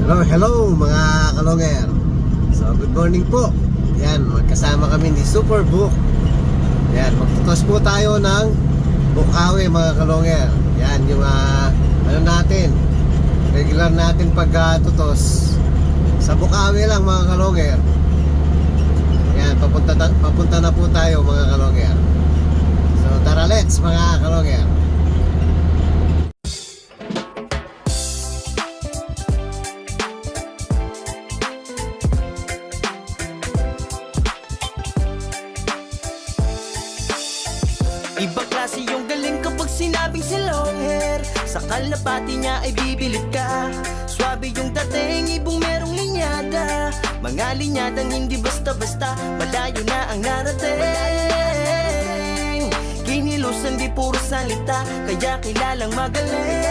Hello, hello mga kalonger. So, good morning po. Yan, magkasama kami ni Superbook. Yan, magtutos po tayo ng Bukawi mga kalonger. Yan, yung ano natin, regular natin pagtutos sa Bukawi lang mga kalonger. Yan, papunta na po tayo mga kalonger. So, tara let's mga kalonger. Ibang klase yung galing kapag sinabing si long hair. Sa kalapati niya ay bibilid ka. Swabe yung dating, ibong merong linyada. Mga linyadang hindi basta-basta, malayo na ang narating. Kinilusan di puro salita, kaya kilalang magaling.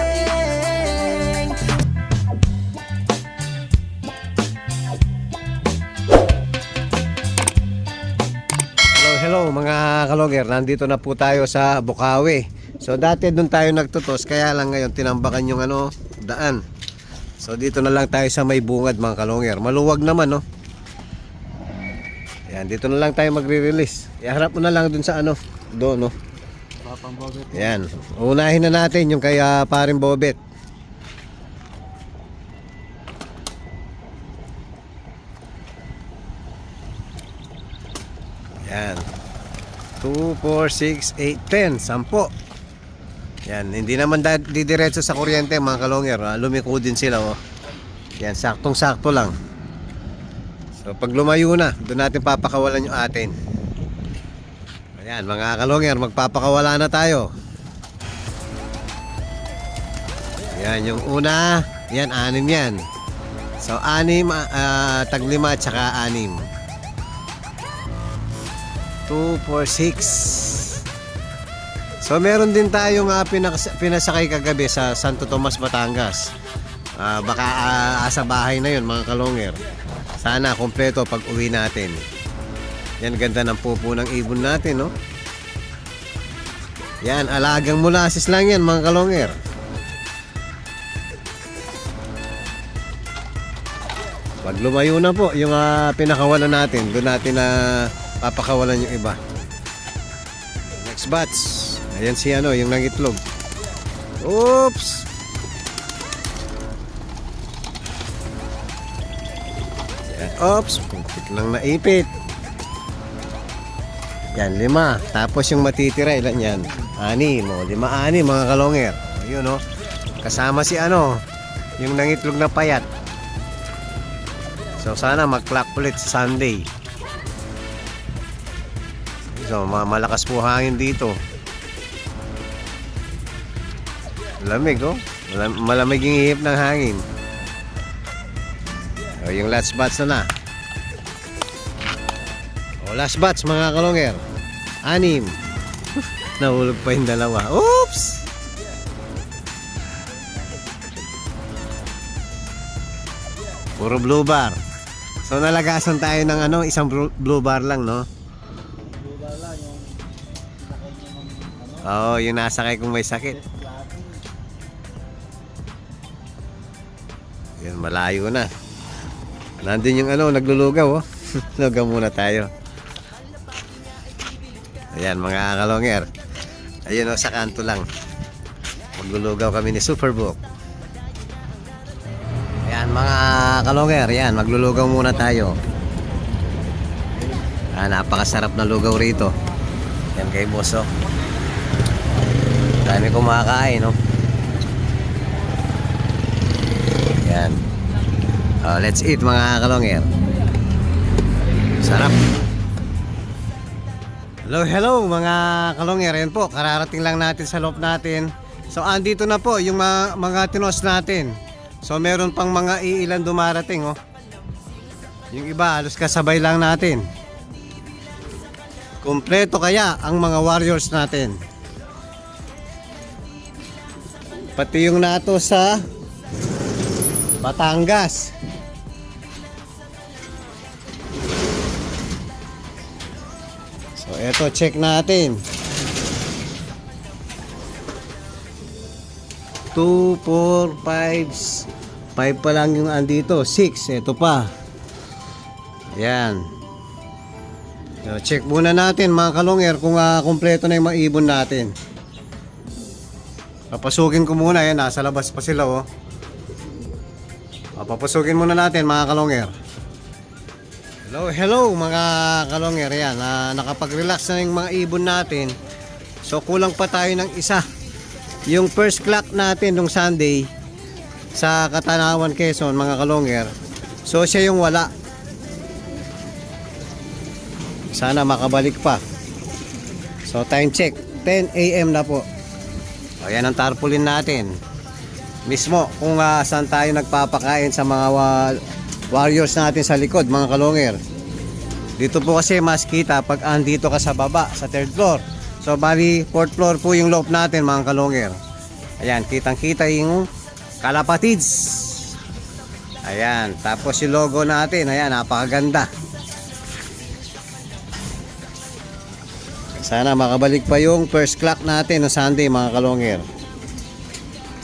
Hello mga kalonger, nandito na po tayo sa Bukawi. So dati doon tayo nagtutos, kaya lang ngayon tinambakan yung daan. So dito na lang tayo sa may bungad mga kalonger. Maluwag naman no. Ayan, dito na lang tayo magre-release. Iharap mo na lang doon sa doon no. Ayan, unahin na natin yung kay paring Bobet. Ayan, 2, 4, 6, 8, 10, 10. Yan, hindi naman didiretso sa kuryente mga kalonger. Lumiko din sila oh. Yan, saktong-sakto lang. So pag lumayo na, doon natin papakawalan yung atin. Ayan mga kalonger, magpapakawala na tayo. Yan, yung una. Yan, 6 yan. So 6, tag 5 at saka 6. 2, 4, 6. So meron din tayong pinasakay kagabi sa Santo Tomas, Batangas. Baka sa bahay na yun mga kalonger. Sana kompleto pag uwi natin. Yan, ganda ng pupo ng ibon natin no. Yan, alagang molasses lang yan mga kalonger. Pag lumayo na po yung pinakawalan natin, doon natin papakawalan yung iba. Next batch. Ayan si yung nangitlog. Oops. Ayan, oops. Kuntik lang naipit. Yan, 5. Tapos yung matitira, ilan yan? 6. 5, 6 mga kalonger. Ayun o. Kasama si yung nangitlog na payat. So sana mag-clock ulit sa Sunday. So malakas po hangin dito. Lamig oh. Malamig yung ihip ng hangin. O, yung last batch na. O, last batch mga kalonger. 6. Nahulog pa yung 2. Oops. Puro blue bar. So nalagasan tayo ng isang blue bar lang no. Oo, yung nasakay kung may sakit. Yan, malayo na. Nandun yung naglulugaw oh. Lugaw muna tayo. Ayan mga kalonger. Ayun oh, sa kanto lang. Maglulugaw kami ni Superbook. Ayan mga kalonger. Ayan, maglulugaw muna tayo. Napakasarap na lugaw rito. Yan kay boss oh. Dami kumakain no. Yan. Let's eat mga kalonger. Sarap. Hello mga kalonger. Yan po, kararating lang natin sa loob natin. So andito na po yung mga tinos natin. So meron pang mga iilan dumarating oh. Yung iba halos kasabay lang natin. Kompleto kaya ang mga warriors natin. Pati yung nato sa Batangas. So eto, check natin. 2, 4, 5, 5 pa lang yung andito. 6. Ito pa. Ayan. So, check muna natin mga kalongger kung kompleto na yung mga ibon natin. Papasukin ko muna. Ayan, nasa labas pa sila oh. Papasukin muna natin mga kalongger. Hello mga kalongger. Ayan, nakapag-relax na yung mga ibon natin. So kulang pa tayo ng isa. Yung first clock natin nung Sunday sa Katanawan, Quezon mga kalongger. So siya yung wala. Sana makabalik pa. So time check 10 AM na po. O yan ang tarpaulin natin. Mismo kung saan tayo nagpapakain sa mga warriors natin sa likod mga kalongger. Dito po kasi mas kita pag andito ka sa baba sa 3rd floor. So bali 4th floor po yung loob natin mga kalongger. Ayan, kitang kita yung kalapatids. Ayan, tapos yung logo natin, ayan, napakaganda. Sana makabalik pa yung first clock natin no Sunday mga kalongger.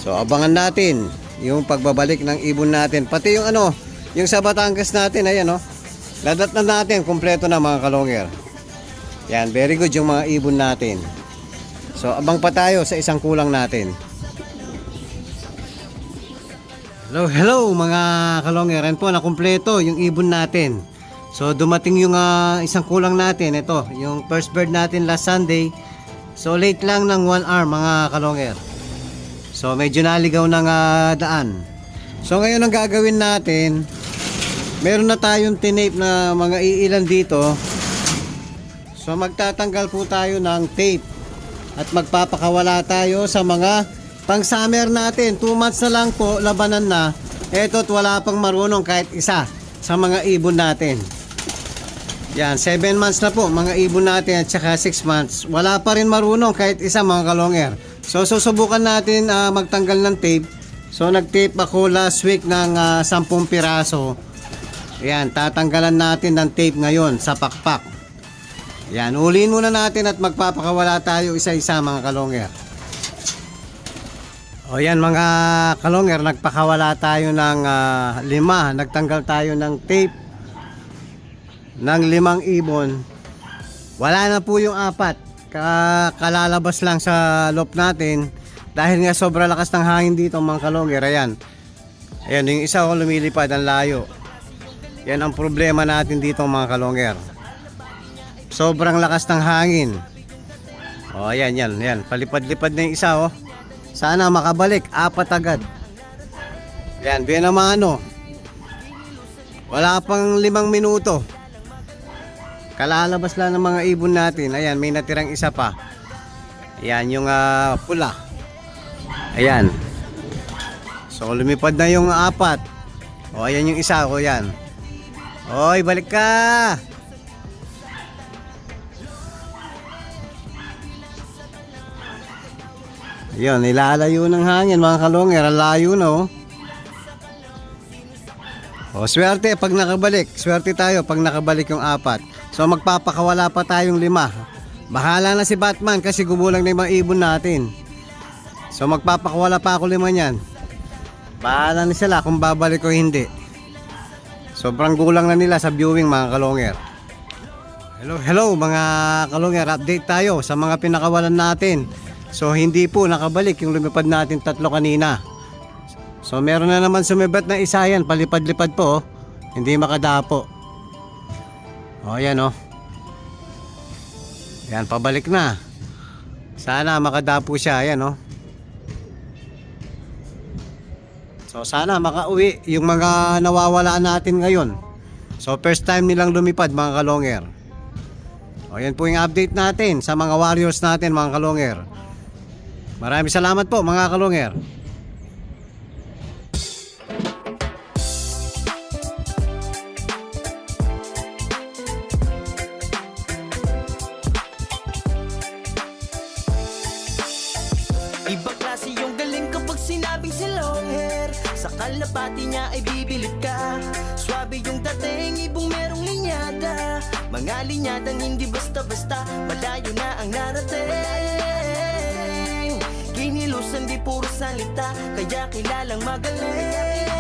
So abangan natin yung pagbabalik ng ibon natin. Pati yung yung sa Batangas natin, ayan oh. Ladat na natin, kompleto na mga kalongger. Yan, very good yung mga ibon natin. So abang pa tayo sa isang kulang natin. Hello mga kalongger. Yan po, nakumpleto yung ibon natin. So dumating yung isang kulang natin. Ito, yung first bird natin last Sunday. So late lang ng 1 hour mga kalongger. So medyo naligaw ng daan. So ngayon ang gagawin natin, meron na tayong tinape na mga iilan dito. So magtatanggal po tayo ng tape at magpapakawala tayo sa mga pang summer natin. 2 months na lang po, labanan na. Eto't wala pang marunong kahit isa sa mga ibon natin. Yan, 7 months na po mga ibon natin at saka 6 months. Wala pa rin marunong kahit isa mga kalongger. So susubukan natin magtanggal ng tape. So nag-tape ako last week ng 10 piraso. Yan, tatanggalan natin ng tape ngayon sa pakpak. Yan, uliin muna natin at magpapakawala tayo isa-isa mga kalongger. O yan mga kalongger, nagpakawala tayo ng 5. Nagtanggal tayo ng tape ng 5 ibon. Wala na po yung 4. Kalalabas lang sa loob natin. Dahil nga sobra lakas ng hangin dito mga kalongger. Ayan, ayan yung isa ko lumilipad ang layo. Yan ang problema natin dito mga kalongger. Sobrang lakas ng hangin. O ayan, yan. Palipad-lipad na yung isa oh. Sana makabalik, 4 agad. Yan, binamano. Wala pang 5 minuto. Kalalabas lang ng mga ibon natin. Ayan, may natirang isa pa. Ayan, yung pula. Ayan. So, lumipad na yung 4. O, ayan yung isa ko, yan. Oy, balik ka! Yun, nilalayo ng hangin mga kalongger. Ang layo na oh. O, swerte pag nakabalik. Swerte tayo pag nakabalik yung 4. So magpapakawala pa tayong 5. Bahala na si Batman kasi gumulang na yung mga ibon natin. So magpapakawala pa ako 5 niyan. Bahala na sila kung babalik o hindi. Sobrang gulang na nila sa viewing mga kalongger. Hello mga kalongger. Update tayo sa mga pinakawalan natin. So hindi po nakabalik yung lumipad natin 3 kanina. So meron na naman sumibat na isa yan. Palipad-lipad po oh. Hindi makadapo. O yan oh. Yan, pabalik na. Sana makadapo siya. Ayan oh. So sana makauwi yung mga nawawalaan natin ngayon. So first time nilang lumipad mga kalongger. O yan po yung update natin sa mga warriors natin mga kalongger. Maraming salamat po mga kalongger. Ibang klase yung galing kapag sinabing si long hair. Sa kalapati niya ay bibilid ka. Swabe yung dating, ibong merong linyada. Mga linyadang hindi basta-basta, malayo na ang narating. Kinilusan di puro salita, kaya kilalang magaling.